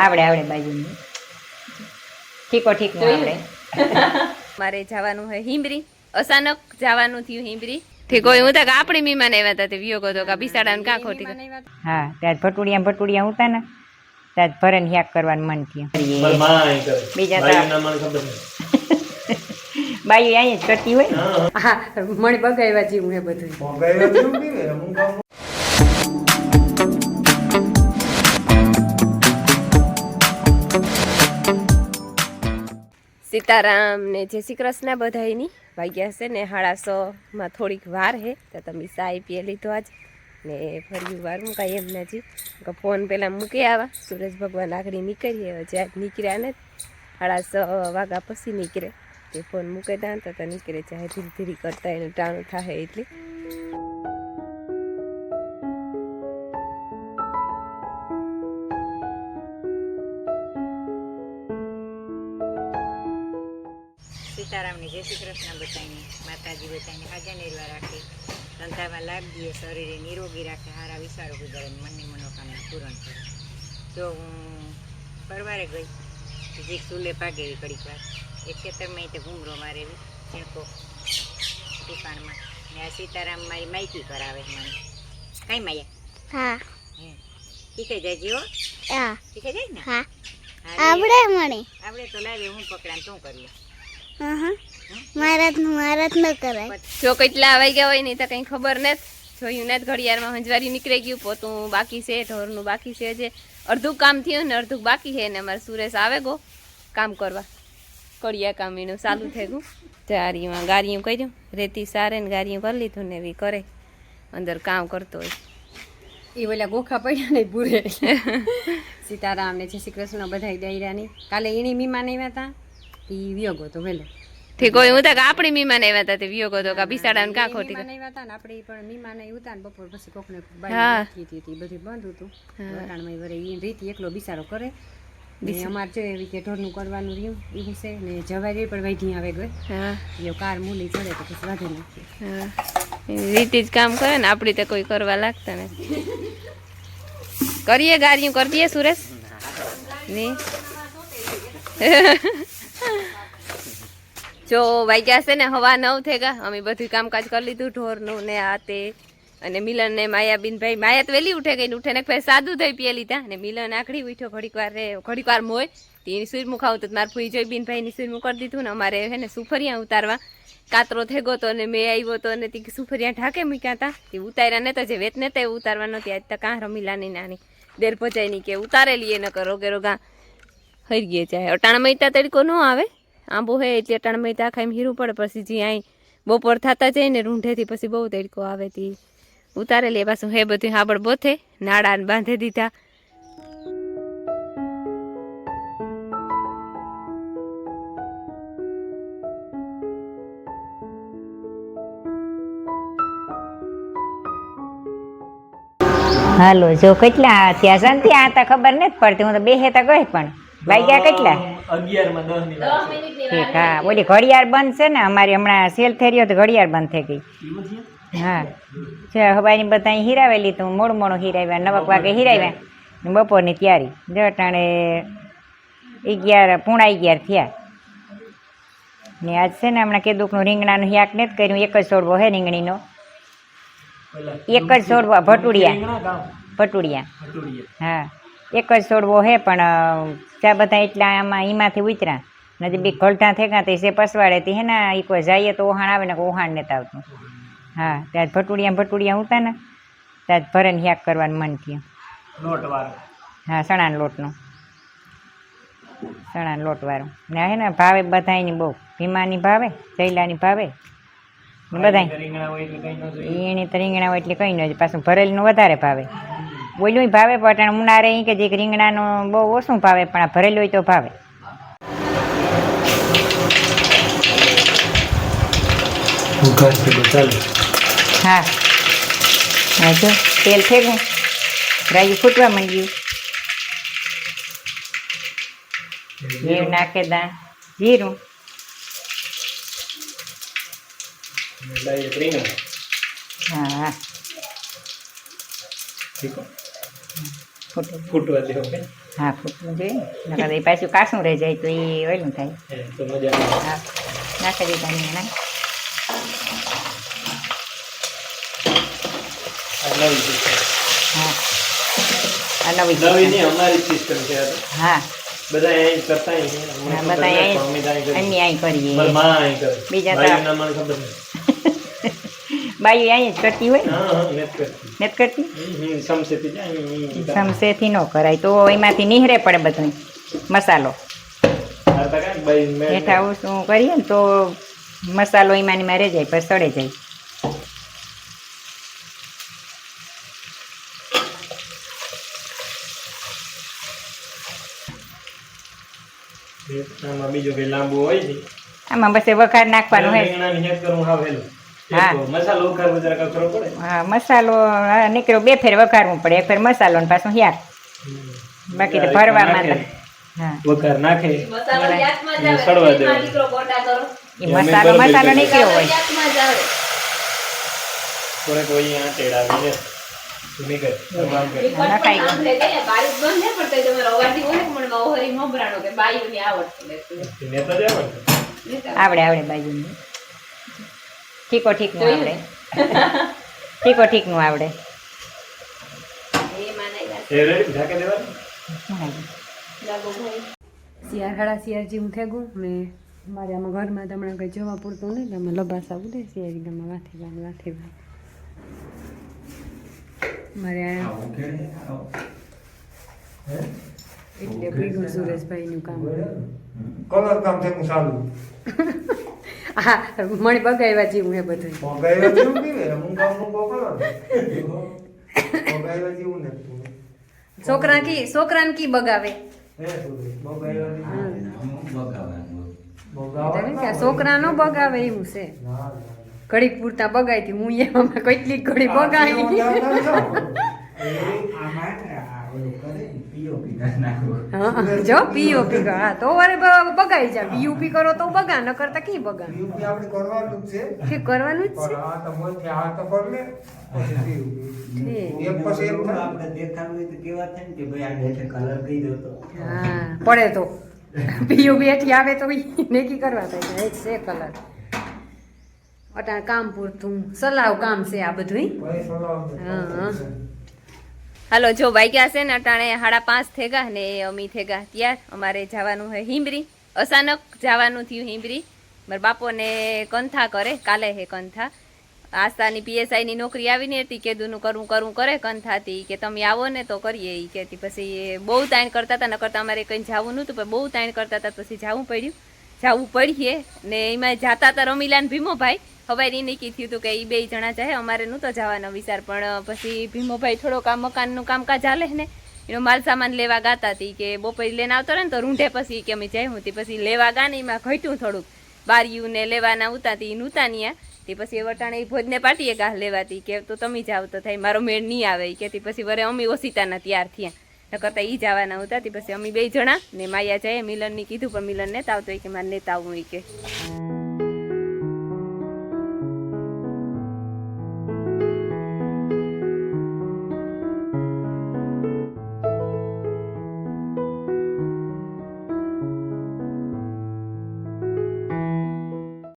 આવડે આવડે બાજુની ઠીકો ઠીક આવડે. મારે જવાનું હે હિમરી, અચાનક જવાનું થયું હિમરી. ઠીકો હું તો આપણી મીમાન આવ્યા હતા તે વિયોગો તો કા બિસાડા કા ખોટી. હા ત્યાં ભટુડિયા ઉતા ને ત્યાં ભરે ને યાક કરવાનું મન થયું. બીજા બાઈ અહીંયા જ કરતી હોય. હા મને બગાવ્યા જેવું હે બધું. સીતારામ ને જય શ્રી કૃષ્ણ બધાયની. વાગ્યા છે ને 6:30 થોડીક વાર હે તો તમે ચાય પીએ લીધો આજ ને ફરી વાર મુકાય એમ નથી ફોન પહેલાં મૂકી આવ્યા. સૂરજ ભગવાન આગળ નીકળીએ હજી આજ નીકળ્યા ને 6:30 વાગ્યા પછી નીકળે તે ફોન મૂકે ત્યાં તો નીકળે ચાહે ધીરે ધીરે કરતા એનું ટાણું થાય એટલે. સીતારામની જય શ્રી કૃષ્ણ બધાને, માતાજી બધાને હાજર નિર્વા રાખે, ધંધામાં લાભ દે, શરીરે નિરોગી રાખે, સારા વિચારો ગુજારે, મનની મનોકામના પૂરણ કરે. જો હું પરવારે ગઈ જીક ચૂલે ભાગે એવી ઘડીક વાર એક ખેતરમાં તે ઘૂમરો મારે એવી ચીણકો દુકાનમાં ને આ સીતારામ મારી માઇકી કરાવે મને. કઈ માયા? હા હે શીખે જાય જીવો? હા શીખે જાય ને? હા આવડે મને. આવડે તો લાવે હું પકડાને તું કરી લે. મારાત ન કરાય. જો કેટલા વાગ્યા હોય નહીં તો કંઈ ખબર નથી. જોયું ને ઘડિયાળમાં હંજવારી નીકળી ગયું, પોતું બાકી છે, ઢોરનું બાકી છે, જે અડધું કામ થયું ને અડધું બાકી છે ને અમારે સુરેશ આવે ગો કામ કરવા, કડિયા કામ એનું ચાલુ થઈ ગયું. ચારીમાં ગાડીઓ કર્યું, રેતી સારે ને ગાડીઓ કરી લીધું ને એવી કરે અંદર કામ કરતો હોય. એ ઓલા ગોખા પડ્યા ને પૂરે. સીતારામ ને જય શ્રી કૃષ્ણ બધા દૈરાની. કાલે એની મીમાન આવ્યા હતા એ વિયોગો તો વેલે. ઠીકો હું તો આપણી મીમાન આવ્યા હતા તે વિયોગો તો કા બિસાડા કા ખોટી. આવ્યા હતા ને આપણે પણ મીમાન ઉતા ને બપોર પછી કોકને હા બધું બંધ હતું. વટાણમાં વરે એ રીતિ એકલો બિસારો કરે. અમારે જો એવી કે ઢોરનું કરવાનું રહ્યું એવું છે ને જવારી પણ વાઢી આવે ગઈ. હા એ કાર મૂલી ચડે તો પછી વાઢી નાખીએ. હા રીતે જ કામ કરે ને આપણી તો કોઈ કરવા લાગતા ને. કરીએ ગાડીઓ કરી દઈએ સુરેશ ની. જો વાગ્યા છે ને 9:15 થઈ ગયા. અમે બધું કામકાજ કરી લીધું ઢોરનું ને આ તે. અને મિલન ને માયાબીનભાઈ, માયા તો વહેલી ઉઠે ગઈ, ઉઠે ને પછી સાદું થઈ પીએ લીધા ને મિલન આખડી ઉઠ્યો ઘડીક વાર મોય તેની સુરમું ખાવું તો મારે ફૂઈ જોઈ બીનભાઈની સુરમું કરી દીધું ને અમારે હે ને સુફરિયા ઉતારવા કાતરો થઈ ગયો તો ને મેં આવ્યો તો ને તે સુફરિયા ઢાકે મૂક્યા હતા તે ઉતાર્યા ને તો જે વેત ને તે ઉતારવા નહોતી. આજ તો કાં રમીલાની નાની દેર પચાઈની કે ઉતારેલી એ ન કરો કે રોગા હરી ગયે ચાહે. અટાણ મહિતા તડકો ન આવે, આંબો હે એટલે અટાણ મહિતા ખાઈ હીરું પડે. પછી જે અહીં બપોર થતા જાય ને રૂંઢેથી પછી બહુ તડકો આવે તી ઉતારેલી પાછું હે બધું હાબડ બોથે નાડા બાંધી દીધા. હાલો જો કેટલા ત્યાં શાંતિ આ તો ખબર નથી પડતી. હું તો બેહે તો ગઈ પણ વાગ્યા કેટલા? 11:10. હા ઓલી ઘડિયાળ બંધ છે ને અમારી, હમણાં સેલ થઈ રહ્યો તો ઘડિયાળ બંધ થઈ ગઈ. હા છે હવાની બધા હીરાવેલી તો મોડું હીરાવ્યા, 9 વાગે હીરાવ્યા. બપોરની તૈયારી જો ટાણે 11:11 થયા ને. આજ છે ને હમણાં કેદુકનું રીંગણાનું શાક નથી કર્યું, એક જ છોડવો હે રીંગણીનો, એક જ છોડવો ભટુડિયા. હા એક જ છોડવો હે પણ ચા બધા એટલા આમાં એમાંથી ઉતર્યા નથી બી ગલઢા થઈ ગયા તે પસવાડે તે હે ને એ કોઈ જઈએ તો ઓહાણ આવે ને ઓહાણ નથી આવતું. હા ત્યાં ભટુડિયા ઉતા ને ત્યાં ભરે ને શાક કરવાનું મન થયું. હા ચણાના લોટવાળું ને હે ને ભાવે બધાની બહુ, ભીમાની ભાવે, જયલાની ભાવે બધા. એની તો રીંગણા હોય એટલે કંઈ ન પાછું ભરેલીનું વધારે ભાવે. બોલ્યું ભાવે પણ ઉનાળે કે જે રીંગણાનું બહુ ઓછું ભાવે પણ આ ભરેલું હોય તો ભાવે. હા હા જો તેલ ફેંકું, રાયું ફૂટવા માંડ્યું, જીરું નાખે દા, જીરું હા ફૂટવા દેવો. હા ફૂટવું જોઈએ નકર એ પાછું કાસું રહી જાય તો એ ઓલું થાય તો મજા આવે. હા નાખી દીધા રીંગણા આ નવી system. હા આ નવી નવી system. નહીં, અમારી સિસ્ટમ છે આ તો. હા બધા અહીં કરતા અહીં છે. અમને હા, ખબર બધા નથી, અહીં- અમે તો અહીં કરીએ. એમની અહીં કરીએ મારી માં અહીં કરે. બીજા તો- ભાઈઓના મને ખબર નથી. બાયું અહીં જ કરતી હોય હા હા નથી કરતી. નથી કરતી સમસેથી જાય અહીં સમસેથી ન કરાય તો એમાંથી નીહરે પડે બધું મસાલો હાલતા કાંઈ બાઈ મેળ હેઠા શું કરીએ ને તો મસાલો એમાં ને એમાં રહી જાય પછી સડે જાય આમાં બીજું કઈ લાંબુ હોય છે. આમાં પછી વઘાર નાખવાનો હોય રીંગણાની હેત કરું હાવ હેલું. હા. એક મસાલો ઉકાળવો જરાક અઘરો પડે. હા મસાલો હા, નીકળ્યો 2 ફેર વઘારવું પડે 1 ફેર મસાલો ને પાછું યાર બાકી તો ભરવામાં તો હા વઘાર નાખે મસાલો યાદમાં જ આવે. સડવા તેલમાં દેવાનું. દીકરો ગોટા કરો. એ મસાલો મસાલો નીકળ્યો હોય યાદમાં જ આવે. થોડેક કોઈ આંટેડા આવે છે. ધીમી કર. આમ કર. વિકટ નખાઈ પણ આમ થઈ જાય. બારીક બંધ નહીં પણ તોય તમારો અવાજથી બોલે કે મને ઓહરી મભરાણો કે બાયુની આવડતું નથી. નેતા જ આવડે. આવડે આવડે બાજુ ઠીકો ઠીકનું આવડે ઠીકો ઠીકનું આવડે એમાં નહીં લાગે. એ રેડી ઢાકે દેવાનું. લાગો ભાઈ. શિયાળા શિયાળ જેવું થેગું ને મારે આમાં ઘરમાં તો હમણાં કંઈ જોવા પૂરતું નહીં તમે લબાસા ઉડે શિયાળી ગામમાં વાથી મારે એટલે ભીગું સુરેશભાઈનું કામ કલર કામ છે હું ચાલુ હા મને બગાવ્યા જેવું એ બધું મોગાઈવા જેવું પીવે હું કામ નું કલર મોગાઈવા જેવું ને છોકરાને કી બગાવે હે સુરેશ મોગાઈવા એટલે કે છોકરા નો બગાવે એવું છે ઘડીક પૂરતા બગાડતી હું એમાં કેટલીક ઘડી બગાડી હા, જો પીઓપી કરો હા તો વારે બગાડી જાય પીઓપી કરો તો બગા ન કરતા કી બગા આપણે કરવાનું જ છે કે કરવાનું જ પણ આ તો મોથી આ તો કર લે પછી છે એક પછી એક થાય. આપણે દેખાડવું હોય તો કેવા થાય ને કે ભાઈ આ હેઠે કલર દઈ દો તો હા પડે તો પીઓપી એથી આવે તો ઈ નેકી કરવા થાય એક છે કલર અટાણ કામ પૂરતું સલાવ કામ છે આ બધું ભાઈ સલામ હા. હાલો જો વાગ્યા છે ને અટાણે 5:30 થઈ ગયા ને અમી થઈ ગયા ત્યાર અમારે જવાનું હોય હિમરી અચાનક જવાનું થયું હિમરી મારા બાપોને કંથા કરે કાલે હે કંથા આસ્થાની પીએસઆઈની નોકરી આવી ને હતી કેદુનું કરવું કરે કંથાથી કે તમે આવો ને તો કરીએ એ કહેતી પછી બહુ તાણ કરતા હતા ન કરતા અમારે કંઈ જવું નહોતું પણ બહુ તાણ કરતા હતા પછી જવું પડીએ ને એમાં જાતા હતા રમીલા ને ભીમોભાઈ હવે એ નક્કી થયું હતું કે એ 2 જણા જાય અમારે નહોતો જવાનો વિચાર પણ પછી ભીમોભાઈ થોડોક આ મકાનનું કામકાજ હાલે ને એનો માલ સામાન લેવા ગાતા હતી કે બપોરે લઈને આવતો રહે ને તો રૂંઢે પછી કે અમે જઈ હતી પછી લેવા ગા ને એમાં ઘટ્યું થોડુંક બારીયું ને લેવાના ઉતાતી નૂતાનિયા તે પછી વટાણે ભોજને પાટીએ ગાહ લેવાતી કે તો તમે જાવ તો થાય મારો મેળ નહીં આવે કે પછી વરે અમે ઓસીતાના તૈયાર થયા ન કરતા એ જવાના હતા પછી અમે 2 જણા ને માયા જાય મિલનની કીધું પણ મિલન નેતા આવતો કે મારે નેતા આવવું કે